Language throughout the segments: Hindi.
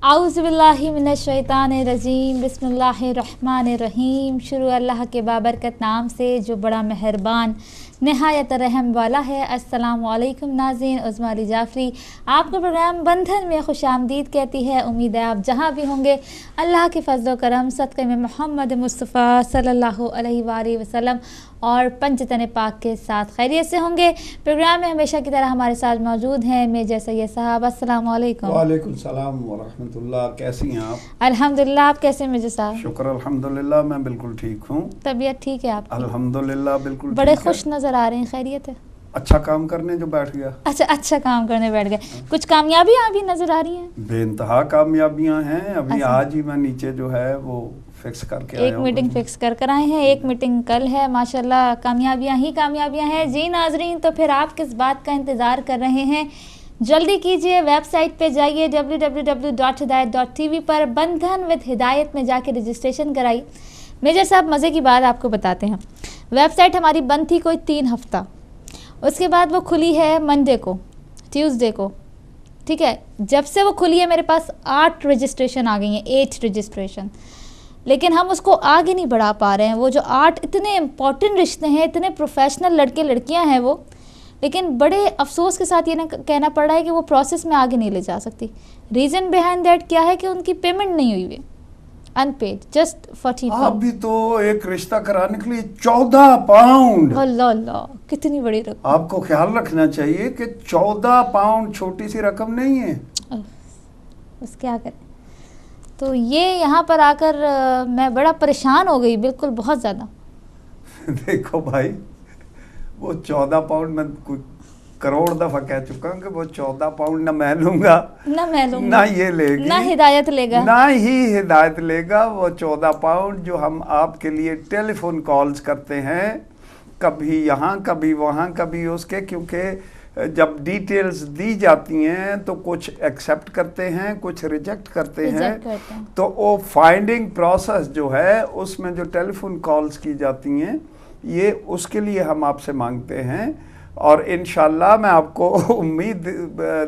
आउज़ुबिल्लाहि मिनश्शैतानिर्रजीम बिस्मिल्लाहिर्रहमानिर्रहीम। शुरू अल्लाह के बाबरकत नाम से जो बड़ा मेहरबान नहायत रहम वाला है। अस्सलामु अलैकुम नाज़रीन, उज़्मा अली जाफ़री आपका प्रोग्राम बंधन में खुशामदीद कहती है। उम्मीद है आप जहाँ भी होंगे अल्लाह के फज़्ल करम सदक़े में मोहम्मद मुस्तफ़ा सल्लल्लाहु अलैहि वसल्लम और पंचतन पाक के साथ खैरियत से होंगे। प्रोग्राम में हमेशा की तरह हमारे साथ मौजूद हैं मेजर सैयद साहब। अस्सलाम वालेकुम। वालेकुम सलाम व रहमतुल्लाह। कैसी हैं आप? अल्हम्दुलिल्लाह, आप कैसे मेजर साहब? शुक्र अल्हम्दुलिल्लाह, मैं बिल्कुल ठीक हूँ। तबीयत ठीक है आपकी? अल्हम्दुलिल्लाह बिल्कुल बड़े ठीक खुश नज़र आ रहे हैं, खैरियत है? अच्छा काम करने जो बैठ गया। अच्छा काम करने बैठ गए। कुछ कामयाबियाँ भी नजर आ रही हैं? बेइंतहा कामयाबियाँ हैं। अभी अच्छा। आज ही मैं नीचे जो है वो फिक्स करके आया एक हूँ। मीटिंग फिक्स कर आए हैं, एक मीटिंग कल है। माशाल्लाह कामयाबियाँ ही कामयाबियाँ हैं। जी नाजरीन, तो फिर आप किस बात का इंतज़ार कर रहे हैं? जल्दी कीजिए, वेबसाइट पे जाइए www.hidayat.tv पर बंधन विद हिदायत में जाके रजिस्ट्रेशन कराइए। मेजर साहब मज़े की बात आपको बताते हैं। वेबसाइट हमारी बंद थी कोई 3 हफ्ता, उसके बाद वो खुली है मंडे को, ट्यूसडे को, ठीक है। जब से वो खुली है मेरे पास 8 रजिस्ट्रेशन आ गई हैं, 8 रजिस्ट्रेशन, लेकिन हम उसको आगे नहीं बढ़ा पा रहे हैं। वो जो 8 इतने इम्पॉर्टेंट रिश्ते हैं, इतने प्रोफेशनल लड़के लड़कियां हैं वो, लेकिन बड़े अफसोस के साथ ये ना कहना पड़ रहा है कि वो प्रोसेस में आगे नहीं ले जा सकती। रीज़न बिहाइंड दैट क्या है कि उनकी पेमेंट नहीं हुई है, अनपेड, जस्ट 40 आप पाउंड। भी तो एक रिश्ता कराने के लिए 14 पाउंड। अल्लाह अल्लाह, कितनी बड़ी रकम। आपको ख्याल रखना चाहिए कि 14 पाउंड छोटी सी रकम नहीं है। बस क्या करें। तो ये यहाँ पर आकर मैं बड़ा परेशान हो गई, बिल्कुल बहुत ज़्यादा। देखो भाई, वो 14 पाउंड मैं कोई करोड़ दफा कह चुका हूँ कि वो 14 पाउंड ना मैं लूंगा, ना मैं लूंगा, ना ये लेगी, ना हिदायत लेगा, ना ही हिदायत लेगा। वो 14 पाउंड जो हम आपके लिए टेलीफोन कॉल्स करते हैं, कभी यहाँ कभी वहाँ कभी उसके, क्योंकि जब डिटेल्स दी जाती हैं तो कुछ एक्सेप्ट करते हैं, कुछ रिजेक्ट करते हैं। तो वो फाइंडिंग प्रोसेस जो है उसमें जो टेलीफोन कॉल्स की जाती हैं, ये उसके लिए हम आपसे मांगते हैं। और इंशाल्लाह मैं आपको उम्मीद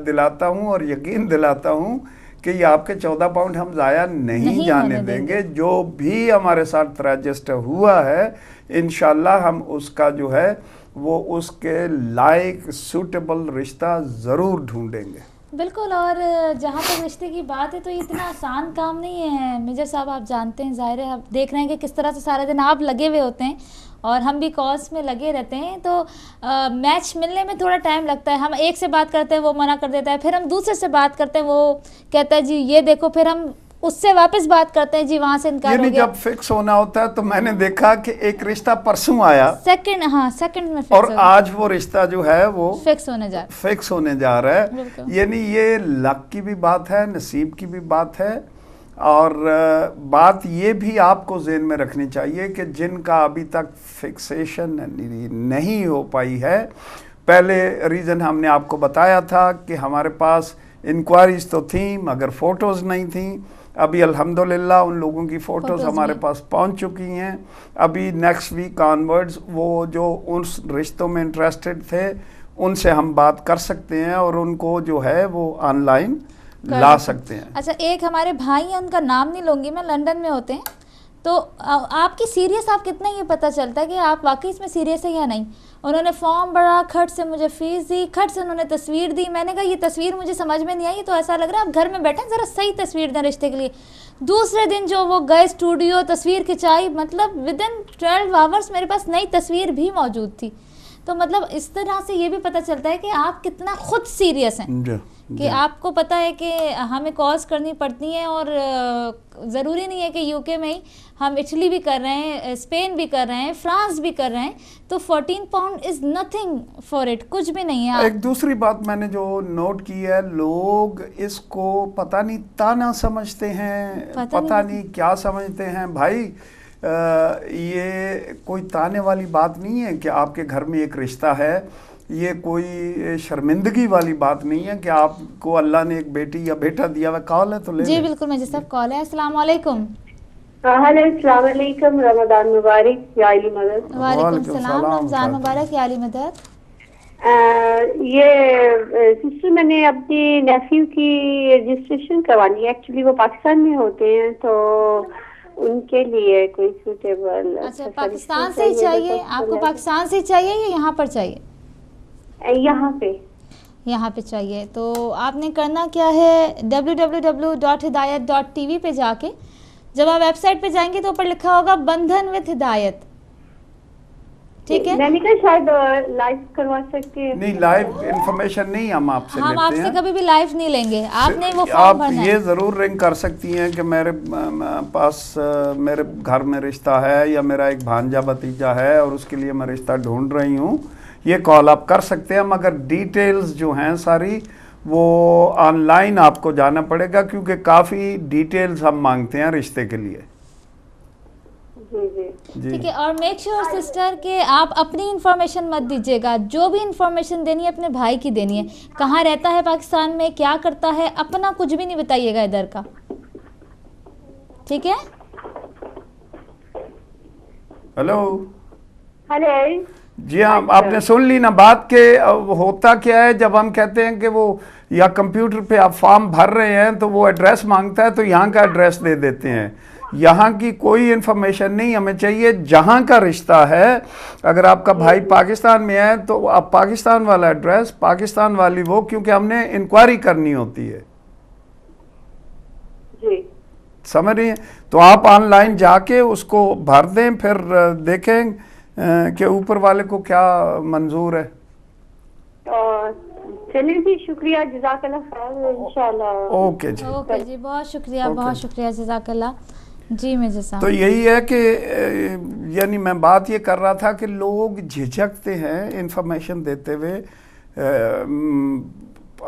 दिलाता हूँ और यकीन दिलाता हूँ कि ये आपके 14 पाउंड हम ज़ाया नहीं जाने देंगे। जो भी हमारे साथ रजिस्टर हुआ है, इंशाल्लाह हम उसका जो है वो उसके लायक सूटेबल रिश्ता ज़रूर ढूंढेंगे। बिल्कुल। और जहाँ तक रिश्ते की बात है तो ये इतना आसान काम नहीं है मेजर साहब। आप जानते हैं, ज़ाहिर है, आप देख रहे हैं कि किस तरह से सारे दिन आप लगे हुए होते हैं और हम भी कॉल्स में लगे रहते हैं। तो मैच मिलने में थोड़ा टाइम लगता है। हम एक से बात करते हैं, वो मना कर देता है, फिर हम दूसरे से बात करते हैं, वो कहता है जी ये देखो, फिर हम उससे वापस बात करते हैं, जी वहाँ से इनकार हो गया। जब फिक्स होना होता है तो मैंने देखा कि एक रिश्ता परसों आया, सेकंड में फिक्स, और आज वो रिश्ता जो है वो फिक्स होने जा रहा है। यानी ये लक की भी बात है, नसीब की भी बात है। और बात ये भी आपको ज़हन में रखनी चाहिए कि जिनका अभी तक फिक्सेशन नहीं हो पाई है, पहले रीज़न हमने आपको बताया था कि हमारे पास इंक्वायरीज तो थी मगर फ़ोटोज़ नहीं थी। अभी अल्हम्दुलिल्लाह उन लोगों की फ़ोटोज़ हमारे पास पहुंच चुकी हैं। अभी नेक्स्ट वीक ऑनवर्ड्स वो जो उस रिश्तों में इंटरेस्टेड थे उनसे हम बात कर सकते हैं और उनको जो है वो ऑनलाइन ला सकते हैं। अच्छा, एक हमारे भाई हैं, उनका नाम नहीं लूँगी मैं, लंदन में होते हैं। तो आपकी सीरियस आप कितना ये पता चलता है कि आप वाकई इसमें सीरियस है या नहीं। उन्होंने फॉर्म भरा, खट से मुझे फ़ीस दी, खट से उन्होंने तस्वीर दी। मैंने कहा ये तस्वीर मुझे समझ में नहीं आई, तो ऐसा लग रहा है आप घर में बैठे ज़रा सही तस्वीर दें रिश्ते के लिए। दूसरे दिन जो वो गए स्टूडियो, तस्वीर खिंचाई, मतलब विद इन 12 आवर्स मेरे पास नई तस्वीर भी मौजूद थी। तो मतलब इस तरह से ये भी पता चलता है कि आप कितना खुद सीरियस हैं, कि आपको पता है कि हमें कॉल्स करनी पड़ती हैं। और ज़रूरी नहीं है कि यूके में ही, हम इटली भी कर रहे हैं, स्पेन भी कर रहे हैं, फ्रांस भी कर रहे हैं। तो 14 pound is nothing for it, कुछ भी नहीं है। एक दूसरी बात मैंने जो नोट की है, लोग इसको पता नहीं ताना समझते हैं, पता नहीं क्या समझते हैं। भाई ये कोई ताने वाली बात नहीं है कि आपके घर में एक रिश्ता है। ये कोई शर्मिंदगी वाली बात नहीं है कि आपको अल्लाह ने एक बेटी या बेटा दिया हुआ। कॉल है तो ले जी बिल्कुल मेजर साहब, कॉल है। अस्सलाम वालेकुम। अस्सलाम वालेकुम, रमजान मुबारक या अली मदद। वालेकुम सलाम, रमजान मुबारक या अली मदद। ये सिस्टर, मैंने अपनी नेफ्यू की रजिस्ट्रेशन करवानी है। एक्चुअली वो पाकिस्तान में होते हैं, तो उनके लिए कोई सूटेबल। अच्छा, पाकिस्तान से ही चाहिए आपको? पाकिस्तान से ही चाहिए या यहाँ पर चाहिए? यहाँ पे। यहाँ पे चाहिए तो आपने करना क्या है, www.hidayat.tv पे जाके जब आप वेबसाइट पे जाएंगे तो ऊपर लिखा होगा बंधन विद हिदायत, ठीक है? मैंने कहा शायद लाइव करवा सकते हैं। नहीं, लाइव इंफॉर्मेशन नहीं हम आपसे लेते हैं। हम आपसे कभी भी लाइव नहीं लेंगे, आपने वो फॉर्म आप भरना ये है। ज़रूर रिंग कर सकती हैं कि मेरे पास मेरे घर में रिश्ता है या मेरा एक भांजा भतीजा है और उसके लिए मैं रिश्ता ढूंढ रही हूँ। ये कॉल आप कर सकते हैं, मगर डिटेल्स जो हैं सारी वो ऑनलाइन आपको जाना पड़ेगा, क्योंकि काफ़ी डिटेल्स हम मांगते हैं रिश्ते के लिए। जी ठीक है, और मेक श्योर सिस्टर कि आप अपनी इंफॉर्मेशन मत दीजिएगा। जो भी इंफॉर्मेशन देनी है अपने भाई की देनी है। कहाँ रहता है पाकिस्तान में, क्या करता है, अपना कुछ भी नहीं बताइएगा इधर का, ठीक है? हेलो। हेलो जी हाँ, आपने सुन ली ना बात के होता क्या है जब हम कहते हैं कि वो या कंप्यूटर पे आप फॉर्म भर रहे हैं तो वो एड्रेस मांगता है, तो यहाँ का एड्रेस दे देते हैं। यहाँ की कोई इन्फॉर्मेशन नहीं हमें चाहिए, जहाँ का रिश्ता है। अगर आपका भाई पाकिस्तान में है तो आप पाकिस्तान वाला एड्रेस, पाकिस्तान वाली वो, क्योंकि हमने इंक्वायरी करनी होती है। जी, समझ रही हैं? तो आप ऑनलाइन जाके उसको भर दें, फिर देखें कि ऊपर वाले को क्या मंजूर है। चलिए जी, शुक्रिया, जज़ाकल्लाह खैर, इंशाल्लाह। ओके जी, ओके जी, बहुत शुक्रिया, बहुत शुक्रिया, जज़ाकल्लाह जी। मैं जैसा तो यही है कि यानी मैं बात ये कर रहा था कि लोग झिझकते हैं इंफॉर्मेशन देते हुए।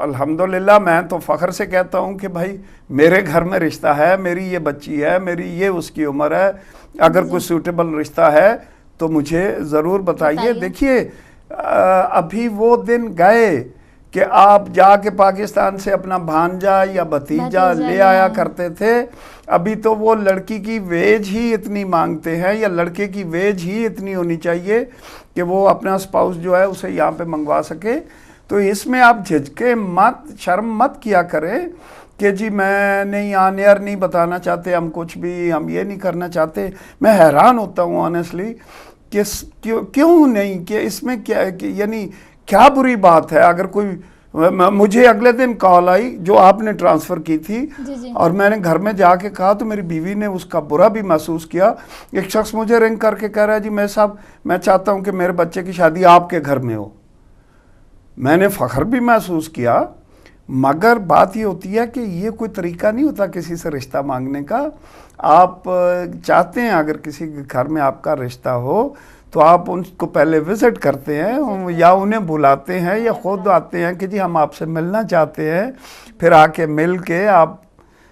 अल्हम्दुलिल्लाह मैं तो फ़ख्र से कहता हूँ कि भाई मेरे घर में रिश्ता है, मेरी ये बच्ची है, मेरी ये उसकी उम्र है, अगर कोई सूटेबल रिश्ता है तो मुझे ज़रूर बताइए। देखिए अभी वो दिन गए कि आप जाके पाकिस्तान से अपना भांजा या भतीजा ले आया करते थे। अभी तो वो लड़की की वेज ही इतनी मांगते हैं या लड़के की वेज ही इतनी होनी चाहिए कि वो अपना स्पाउस जो है उसे यहाँ पे मंगवा सके। तो इसमें आप झिझके मत, शर्म मत किया करें कि जी मैं नहीं ऑन एयर नहीं बताना चाहते, हम कुछ भी, हम ये नहीं करना चाहते। मैं हैरान होता हूँ ऑनेस्टली कि क्यों नहीं, कि इसमें क्या, यानी क्या बुरी बात है। अगर कोई, मुझे अगले दिन कॉल आई जो आपने ट्रांसफ़र की थी जी। और मैंने घर में जाके कहा तो मेरी बीवी ने उसका बुरा भी महसूस किया। एक शख्स मुझे रिंग करके कह रहा है जी मैं साहब मैं चाहता हूँ कि मेरे बच्चे की शादी आपके घर में हो। मैंने फ़ख्र भी महसूस किया, मगर बात ये होती है कि ये कोई तरीका नहीं होता किसी से रिश्ता मांगने का। आप चाहते हैं अगर किसी के घर में आपका रिश्ता हो तो आप उनको पहले विज़िट करते हैं या उन्हें बुलाते हैं या ख़ुद आते हैं कि जी हम आपसे मिलना चाहते हैं। फिर आके मिल के आप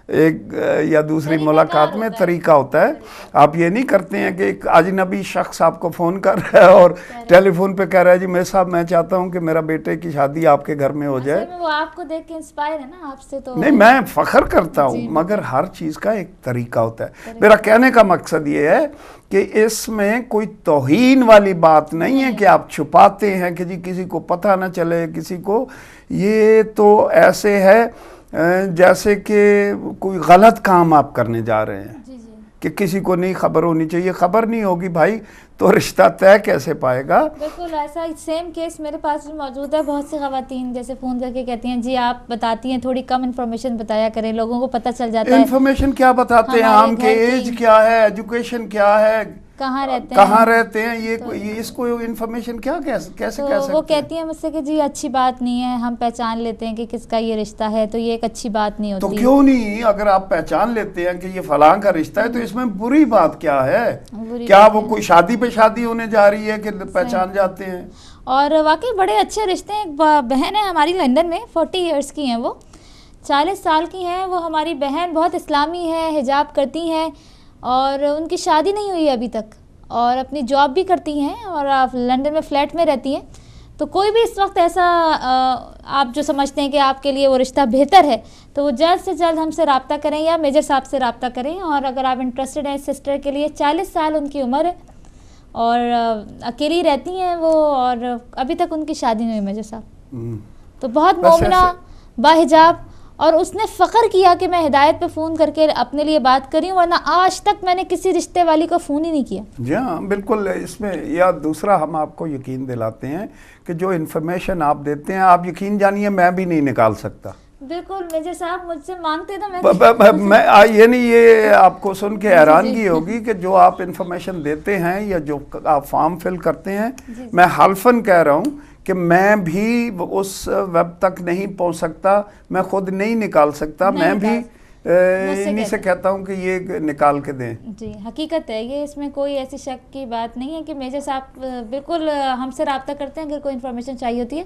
एक या दूसरी मुलाकात में तरीका होता है। आप ये नहीं करते हैं कि एक अजनबी शख्स आपको फ़ोन कर रहा है और टेलीफोन पे कह रहा है जी मेरे साहब मैं चाहता हूँ कि मेरा बेटे की शादी आपके घर में हो जाए। वो आपको देख के इंस्पायर है ना आपसे, तो नहीं, मैं फ़ख्र करता हूँ, मगर हर चीज़ का एक तरीका होता है। मेरा कहने का मकसद ये है कि इसमें कोई तौहीन वाली बात नहीं है कि आप छुपाते हैं कि जी किसी को पता ना चले किसी को। ये तो ऐसे है जैसे कि कोई गलत काम आप करने जा रहे हैं कि किसी को नहीं खबर होनी चाहिए। खबर नहीं होगी भाई तो रिश्ता तय कैसे पाएगा। बिल्कुल ऐसा सेम केस मेरे पास भी मौजूद है। बहुत सी ख़वातीन जैसे फ़ोन करके कहती हैं जी आप बताती हैं, थोड़ी कम इन्फॉर्मेशन बताया करें, लोगों को पता चल जाता है। इन्फॉर्मेशन क्या बताते हैं हम, के एज क्या है, एजुकेशन क्या है, कहाँ रहते हैं, ये इसको इन्फॉर्मेशन क्या कैसे कह सकते हैं। वो कहती है मुझसे कि जी अच्छी बात नहीं है, हम पहचान लेते हैं कि किसका ये रिश्ता है, तो ये एक अच्छी बात नहीं होती। तो क्यों नहीं, अगर आप पहचान लेते हैं कि ये फलां का रिश्ता है तो इसमें बुरी बात क्या है। क्या वो कोई शादी पे शादी होने जा रही है कि पहचान जाते हैं। और वाकई बड़े अच्छे रिश्ते हैं। एक बहन है हमारी लंदन में, 40 इयर्स की हैं, वो 40 साल की हैं। वो हमारी बहन बहुत इस्लामी है, हिजाब करती हैं और उनकी शादी नहीं हुई अभी तक और अपनी जॉब भी करती हैं और लंदन में फ़्लैट में रहती हैं। तो कोई भी इस वक्त ऐसा आप जो समझते हैं कि आपके लिए वो रिश्ता बेहतर है तो वो जल्द से जल्द हमसे रब्ता करें या मेजर साहब से रब्ता करें। और अगर आप इंटरेस्टेड हैं सिस्टर के लिए, 40 साल उनकी उम्र है और अकेली रहती हैं वो, और अभी तक उनकी शादी नहीं हुई मेजर साहब। तो बहुत मोमिना, बाहिजाब, और उसने फ़ख्र किया कि मैं हिदायत पे फ़ोन करके अपने लिए बात करी हूँ, वरना आज तक मैंने किसी रिश्ते वाली को फ़ोन ही नहीं किया। जी हाँ, बिल्कुल। इसमें या दूसरा हम आपको यकीन दिलाते हैं कि जो इन्फॉर्मेशन आप देते हैं, आप यकीन जानिए मैं भी नहीं निकाल सकता। बिल्कुल मेजर साहब, मुझसे मांगते तो मैं ये नहीं, ये आपको सुन के हैरानगी होगी कि जो आप इन्फॉर्मेशन देते हैं या जो आप फॉर्म फिल करते हैं, मैं हल्फन कह रहा हूँ कि मैं भी उस वेब तक नहीं पहुँच सकता, मैं खुद नहीं निकाल सकता, मैं भी इन्हीं से कहता हूँ कि ये निकाल के दें। जी, हकीकत है ये, इसमें कोई ऐसी शक की बात नहीं है कि मेजर साहब बिल्कुल हमसे रब्ता करते हैं अगर कोई इन्फॉर्मेशन चाहिए होती है,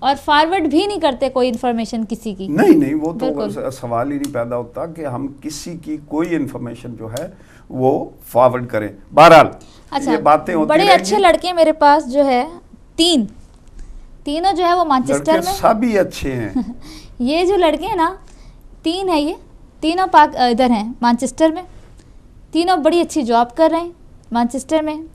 और फॉरवर्ड भी नहीं करते कोई इन्फॉर्मेशन किसी की। नहीं, वो तो सवाल ही नहीं पैदा होता कि हम किसी की कोई इन्फॉर्मेशन जो है वो फॉरवर्ड करें। बहरहाल अच्छा, ये बातें होती बड़े अच्छे लड़के मेरे पास जो है, तीनों जो है वो मैनचेस्टर में, सभी अच्छे हैं। ये जो लड़के हैं ना, 3 है, ये तीनों पाक इधर हैं मैनचेस्टर में, तीनों बड़ी अच्छी जॉब कर रहे हैं मैनचेस्टर में।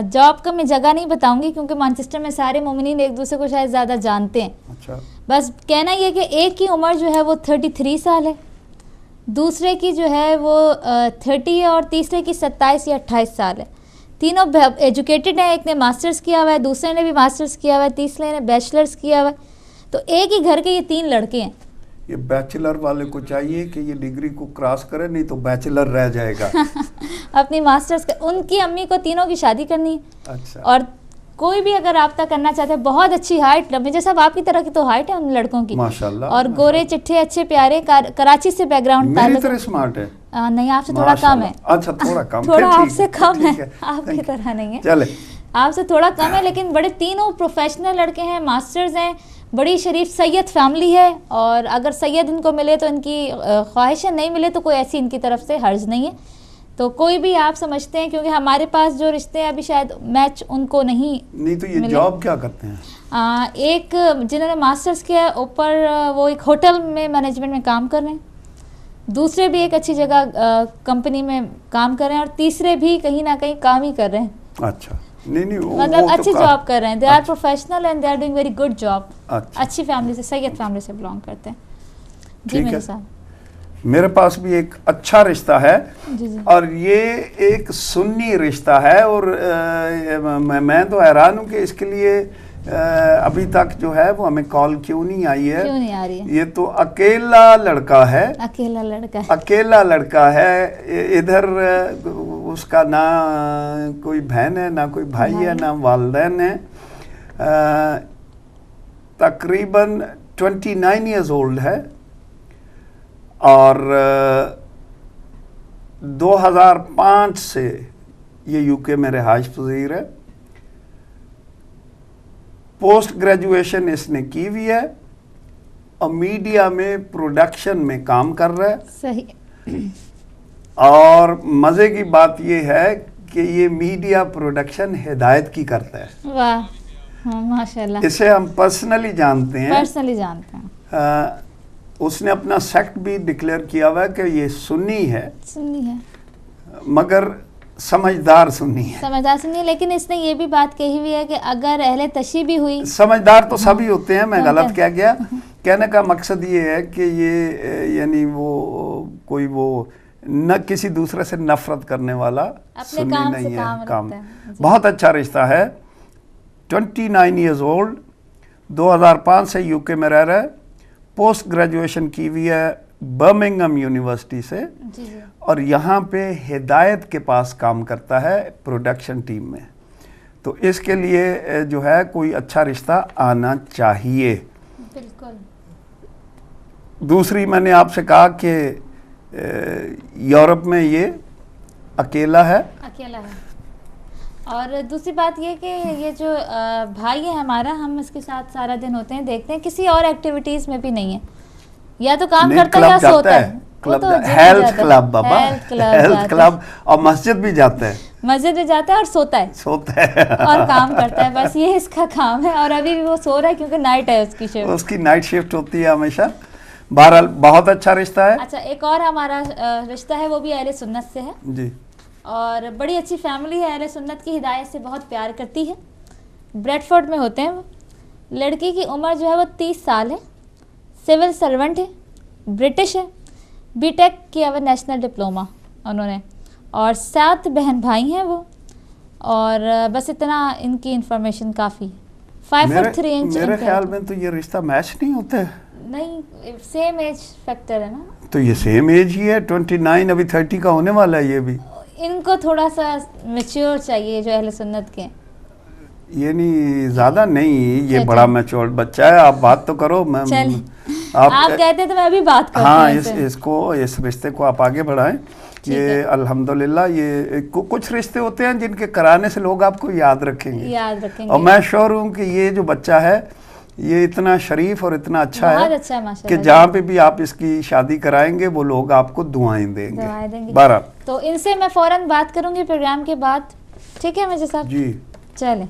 जॉब का मैं जगह नहीं बताऊंगी क्योंकि मैनचेस्टर में सारे मोमिनीन एक दूसरे को शायद ज़्यादा जानते हैं। अच्छा। बस कहना ये कि एक की उम्र जो है वो 33 साल है, दूसरे की जो है वो 30 है, और तीसरे की 27 या 28 साल है। तीनों एजुकेटेड हैं, एक ने मास्टर्स किया हुआ है, दूसरे ने भी मास्टर्स किया हुआ है, तीसरे ने बैचलर्स किया हुआ है। तो एक ही घर के ये 3 लड़के हैं। ये बैचलर वाले को चाहिए कि ये डिग्री को क्रॉस करे, नहीं तो बैचलर रह जाएगा। अपनी मास्टर्स उनकी अम्मी को तीनों की शादी करनी है। अच्छा। और कोई भी अगर रब्ता करना चाहते हैं, बहुत अच्छी हाइट, मेजर साहब आपकी तरह की तो हाइट है उन लड़कों की, माशाल्लाह, और गोरे चिट्ठे अच्छे प्यारे, कराची से बैकग्राउंड, मेरी तरह स्मार्ट है। नहीं, आपसे थोड़ा कम है। अच्छा, थोड़ा कम, थोड़ा आपसे कम है, आपकी तरह नहीं है, चले आपसे थोड़ा कम है, लेकिन बड़े तीनों प्रोफेशनल लड़के हैं, मास्टर्स हैं, बड़ी शरीफ सैयद फैमिली है, और अगर सैयद इनको मिले तो इनकी ख्वाहिशें, नहीं मिले तो कोई ऐसी इनकी तरफ से हर्ज नहीं है। तो कोई भी आप समझते हैं, क्योंकि हमारे पास जो रिश्ते हैं अभी शायद मैच उनको नहीं तो ये जॉब क्या करते हैं? एक जिन्होंने मास्टर्स किया है ऊपर, वो एक होटल में मैनेजमेंट में काम कर रहे हैं, दूसरे भी एक अच्छी जगह कंपनी में काम कर रहे हैं, और तीसरे भी कहीं ना कहीं काम ही कर रहे हैं। अच्छा। नहीं, मतलब अच्छी जॉब कर रहे हैं, they are professional and they are doing very good job. अच्छा। अच्छी फैमिली से, सैयद फैमिली से बिलोंग करते हैं। जी मेरे साहब, मेरे पास भी एक अच्छा रिश्ता है। जी। और ये एक सुन्नी रिश्ता है, और मैं तो हैरान हूँ कि इसके लिए अभी तक जो है वो हमें कॉल क्यों नहीं आई है। क्यों नहीं आ रही है? ये तो अकेला लड़का है, अकेला लड़का है। इधर उसका ना कोई बहन है, ना कोई भाई है, ना वालिदैन है। तकरीबन 29 ईयर्स ओल्ड है, और 2005 से ये यूके में रिहाइश पज़ीर है। पोस्ट ग्रेजुएशन इसने की हुई है, और मीडिया में प्रोडक्शन में काम कर रहा है। सही। और मज़े की बात ये है कि ये मीडिया प्रोडक्शन हिदायत की करता है। वाह, माशाल्लाह। इसे हम पर्सनली जानते हैं। उसने अपना सेक्ट भी डिक्लेयर किया हुआ है कि ये सुन्नी है, मगर समझदार सुन्नी है। लेकिन इसने ये भी बात कही हुई है कि अगर अहले तशी भी हुई, समझदार तो सभी होते हैं, मैं गलत कह गया। कहने का मकसद ये है कि ये यानी वो कोई वो न किसी दूसरे से नफरत करने वाला सुन्नी काम नहीं से है। काम बहुत अच्छा रिश्ता है। 29 ईयर्स ओल्ड, 2005 से यूके में रह रहा है। पोस्ट ग्रेजुएशन की हुई है बर्मिंघम यूनिवर्सिटी से, और यहाँ पे हिदायत के पास काम करता है प्रोडक्शन टीम में। तो इसके लिए जो है कोई अच्छा रिश्ता आना चाहिए। बिल्कुल। दूसरी, मैंने आपसे कहा कि यूरोप में ये अकेला है। और दूसरी बात ये कि ये जो भाई है हमारा, हम इसके साथ सारा दिन होते हैं, देखते हैं, किसी और एक्टिविटीज में भी नहीं है, या तो काम करता है या सोता है। क्लब, हेल्थ क्लब बाबा, हेल्थ क्लब, और मस्जिद भी जाता है, और सोता है और काम करता है। बस ये इसका काम है, और अभी भी वो सो रहा है क्योंकि नाइट है उसकी शिफ्ट। उसकी नाइट शिफ्ट होती है हमेशा। बहरहाल बहुत अच्छा रिश्ता है। अच्छा, एक और हमारा रिश्ता है, वो भी अहले सुन्नत से है जी, और बड़ी अच्छी फैमिली है, अहले सुन्नत की हिदायत से बहुत प्यार करती है। ब्रेडफोर्ड में होते हैं वो। लड़की की उम्र जो है वो 30 साल है, सिविल सर्वेंट है, ब्रिटिश है, बीटेक किया हुआ नेशनल डिप्लोमा उन्होंने, और 7 बहन भाई हैं वो। और बस इतना इनकी इंफॉर्मेशन काफ़ी। 5 फुट 3 इंच। मेरे ख्याल में तो ये रिश्ता मैच नहीं होता है। नहीं, सेम एज फैक्टर है ना। तो ये सेम एज ही है, 29, अभी 30 का होने वाला है ये भी। इनको थोड़ा सा मैच्योर चाहिए जो अहले सुन्नत के। ये नहीं, ज्यादा नहीं, ये बड़ा मैच्योर बच्चा है। आप बात तो करो। मैं आप कहते तो मैं भी बात करती हूँ। हाँ, इस रिश्ते को आप आगे बढ़ाएं। ये अल्हम्दुलिल्लाह, ये कुछ रिश्ते होते हैं जिनके कराने से लोग आपको याद रखेंगे। और मैं श्योर हूँ कि ये जो बच्चा है ये इतना शरीफ और इतना अच्छा है कि जहाँ पे भी आप इसकी शादी कराएंगे वो लोग आपको दुआएं देंगे। 12 तो इनसे मैं फौरन बात करूंगी प्रोग्राम के बाद। ठीक है मिर्जा साहब जी, चलें।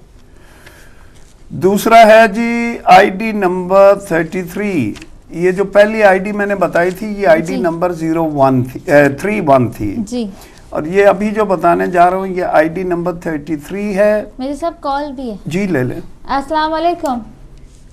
दूसरा है जी आईडी नंबर 33। ये जो पहली आईडी मैंने बताई थी, ये आईडी नंबर 31 थी जी, और ये अभी जो बताने जा रहा हूँ ये आईडी नंबर 33 है। मेरे साहब कॉल भी है जी, ले लें। अस्सलाम वालेकुम।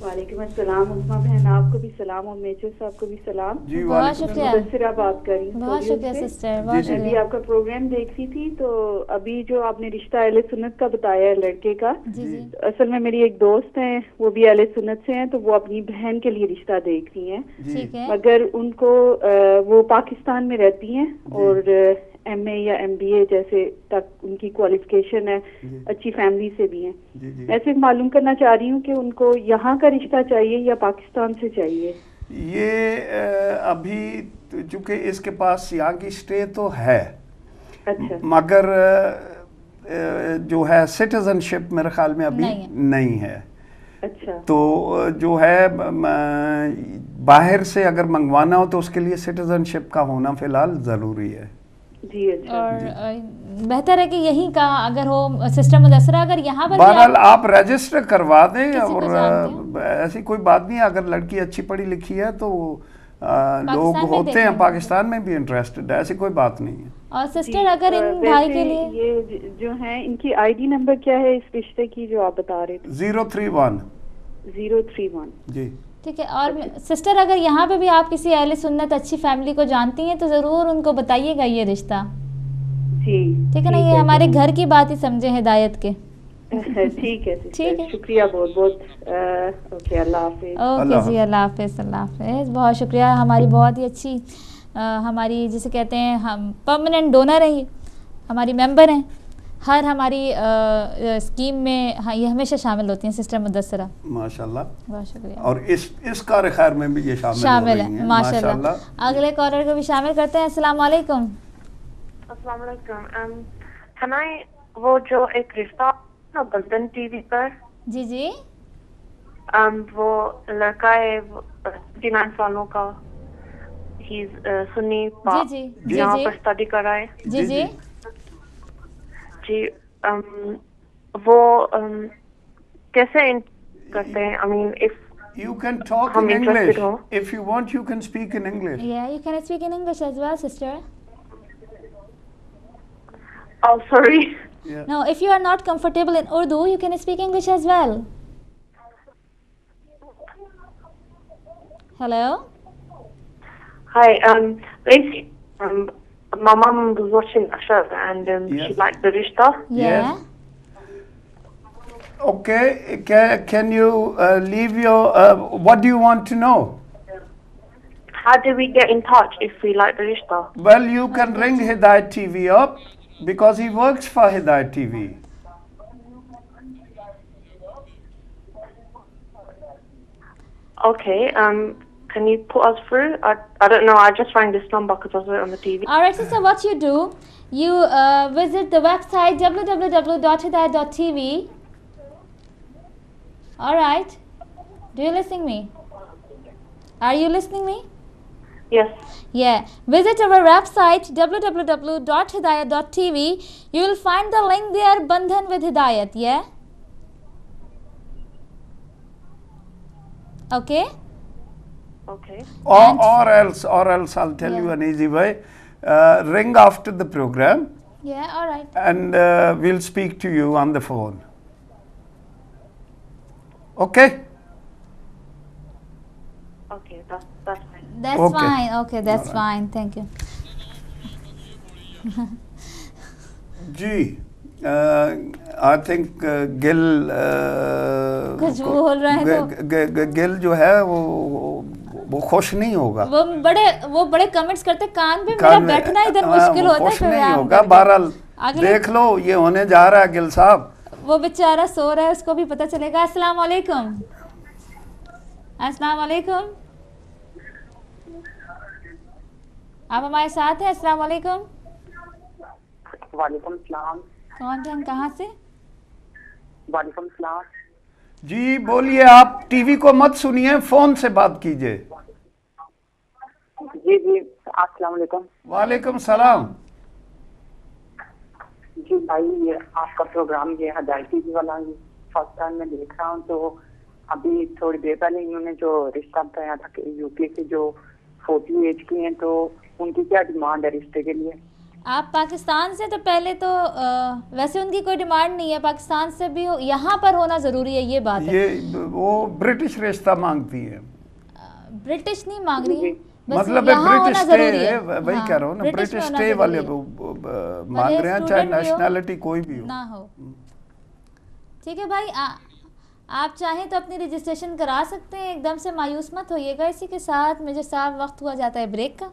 वालेकुम अस्सलाम। उस्मा बहन आपको भी सलाम और मेजर साहब को भी सलाम जी, बहुत शुक्रिया। मुदस्सिरा बात कर रही हूँ। बहुत शुक्रिया सिस्टर, बहुत अभी शुक्रिया। आपका प्रोग्राम देख रही थी तो अभी जो आपने रिश्ता अहले सुन्नत का बताया है लड़के का, जी जी, असल में मेरी एक दोस्त है, वो भी अहले सुन्नत से हैं, तो वो अपनी बहन के लिए रिश्ता देख रही हैं। ठीक है। मगर उनको वो पाकिस्तान में रहती हैं और MA या MBA जैसे तक उनकी क्वालिफिकेशन है, अच्छी फैमिली से भी हैं। मैं सिर्फ मालूम करना चाह रही हूँ कि उनको यहाँ का रिश्ता चाहिए या पाकिस्तान से चाहिए। ये अभी चूंकि इसके पास यहाँ की स्टे तो है, अच्छा, मगर जो है सिटीजनशिप मेरे ख्याल में अभी नहीं है। अच्छा, तो जो है बाहर से अगर मंगवाना हो तो उसके लिए सिटीजनशिप का होना फिलहाल ज़रूरी है। जी, अच्छा। और बेहतर है कि यहीं का अगर हो सिस्टर मुदस्सरा, अगर यहाँ पर बहरहाल आप रजिस्टर करवा दें। किसी को और ऐसी कोई बात नहीं, अगर लड़की अच्छी पढ़ी लिखी है तो लोग होते हैं पाकिस्तान में भी इंटरेस्टेड है, ऐसी कोई बात नहीं है। और सिस्टर अगर इन भाई के लिए ये जो है इनकी आईडी नंबर क्या है इस रिश्ते की जो आप बता रहे थे? 031 जी। ठीक है। और सिस्टर अगर यहाँ पे भी आप किसी अहले सुन्नत अच्छी फैमिली को जानती हैं तो ज़रूर उनको बताइएगा ये रिश्ता। जी, ठीक है ना, ये हमारे घर की बात ही समझे हिदायत के। ठीक है, ठीक है, शुक्रिया बहुत बहुत। ओके, अल्लाह हाफिज। ओके जी, अल्लाह हाफिज, अल्लाह हाफिज। बहुत शुक्रिया, हमारी बहुत ही अच्छी हमारी जिसे कहते हैं हम परमानेंट डोनर हैं, ये हमारी मेंबर हैं, हर हमारी स्कीम में ये हमेशा शामिल होती हैं सिस्टर मुदस्सरा। माशाल्लाह, बहुत शुक्रिया। और इस कार खैर में भी ये शामिल है माशाल्लाह। अगले कॉलर को भी शामिल करते हैं। अस्सलाम वालेकुम। अस्सलाम वालेकुम। can I वो जो एक रिश्ता ना बंधन टीवी पर, जी जी, वो लड़का है 59 सालों का, ही सुन्नी यहाँ पर स्टडी कर रहा है। जी जी जी, वो कैसे करते हैं? I mean, if you can talk in English, if you want you can speak in English. Yeah, you can speak in English as well, sister. Oh, sorry. Yeah. No, if you are not comfortable in Urdu, you can speak English as well. Hello. Hi. Basically, my mom was watching a show and Yes. she liked the Rishta. Yeah. Okay, can you leave your what do you want to know? How do we get in touch if we like the Rishta? Well, you can ring Hidayat TV up because he works for Hidayat TV. Okay. Can you put us through? I don't know. I just rang this number because I saw it on the TV. All right, sister. What you do? You visit the website www.hidayat.tv. All right. Do you listening me? Are you listening me? Yes. Yeah. Visit our website www.hidayat.tv. You will find the link there, Bandhan with Hidayat. Yeah. Okay. Okay. Or else I'll tell you an easy way. Ring after the program. Yeah, all right. And we'll speak to you on the phone. Okay? Okay, that's fine. That's Okay. fine. Okay, that's All fine. Thank you. जी, आई थिंक गिल कुछ बोल रहे हैं तो गिल जो है वो खुश नहीं होगा। वो बड़े कमेंट्स करते, कान पे मेरा बैठना इधर मुश्किल होता है। खुश नहीं होगा। बहरहाल देख लो, ये होने जा रहा है गिल साहब। वो बेचारा सो रहा है, उसको भी पता चलेगा। अस्सलाम वालेकुम। अस्सलाम वालेकुम, आप हमारे साथ हैं? अस्सलाम वालेकुम। वालेकुम सलाम। कौन है, कहाँ से? वालेकुम सलाम। जी बोलिए, आप टीवी को मत सुनिए, फोन से बात कीजिए। जी जी, अस्सलाम वालेकुम। वालेकुम सलाम। जी भाई, ये आपका प्रोग्राम ये हदायती वाला फर्स्ट टाइम मैं देख रहा हूँ। तो अभी थोड़ी देर पहले इन्होंने जो रिश्ता बताया था कि यूके से जो 40 एज की हैं, तो उनकी क्या डिमांड है रिश्ते के लिए? आप पाकिस्तान से, तो पहले तो वैसे उनकी कोई डिमांड नहीं है, पाकिस्तान से भी यहाँ पर होना ज़रूरी है, ये बात है। ये वो ब्रिटिश रिश्ता मांगती है। ब्रिटिश नहीं मांग रही है, मतलब ब्रिटिश स्टे, वही कह रहा हूँ ना, ब्रिटिश स्टे वाले मांग रहे हैं, चाहे नेशनैलिटी कोई भी हो ना हो। ठीक है भाई, आप चाहें तो अपनी रजिस्ट्रेशन करा सकते हैं। एकदम से मायूस मत होइएगा। इसी के साथ मेरे साथ वक्त हुआ जाता है ब्रेक का।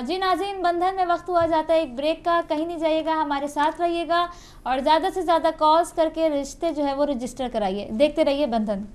जी नाज़रीन, बंधन में वक्त हुआ जाता है एक ब्रेक का। कहीं नहीं जाइएगा, हमारे साथ रहिएगा और ज़्यादा से ज़्यादा कॉल्स करके रिश्ते जो है वो रजिस्टर कराइए। देखते रहिए बंधन।